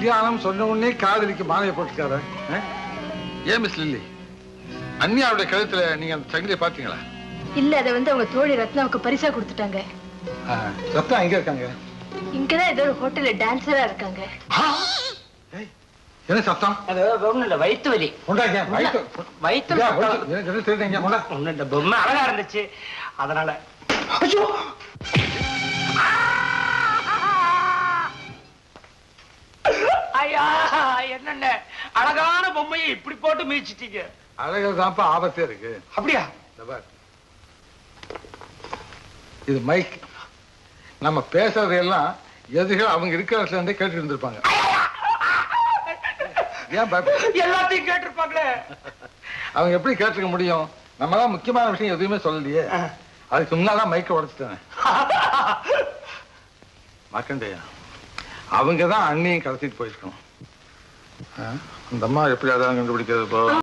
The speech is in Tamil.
கல்யாணம் சொன்ன உடனே காதலிக்கு மாலையை போட்டுக்கார. ஏன் மிஸ் லில்லி, அன்னியாவுடைய கழுத்துல நீங்க அந்த சங்கிலியை பாத்தீங்களா? இல்ல, அதை அவங்க தோழி ரத்னாவுக்கு பரிசா கொடுத்துட்டாங்க. ரத்னா எங்க இருக்காங்க? இங்கதான் ஏதோ ஒரு ஹோட்டல்ல டான்சரா இருக்காங்க. என்ன சத்தம்? அது ஒண்ணு இல்ல, வயிற்று வலி. வயிற்று ஒண்ணு இல்ல, பொம்மை அழகா இருந்துச்சு அதனால. ஐயா, என்னென்ன அழகான பொம்மையை இப்படி போட்டு மீச்சிட்டீங்க. அழகுதான்ப்பா ஆபத்தே இருக்கு. அப்படியா? இது மைக். நம்ம பேசுறதையெல்லாம் எதிர்கள் அவங்க இருக்கிற இடத்துல இருந்தே கேட்டு இருந்திருப்பாங்க. எல்லாத்தையும் கேட்டிருப்பாங்களே. அவங்க எப்படி கேட்டுக்க முடியும்? நம்மதான் முக்கியமான விஷயம் எதுவுமே சொல்லலையே. அதுக்கு முன்னாதான் மைக்க உடைச்சிட்டேன். மார்க்கண்டேயா, அவங்கதான் அண்ணியும் கடத்திட்டு போயிருக்கணும். அந்த அம்மா எப்படி அதான் கண்டுபிடிக்கிறது?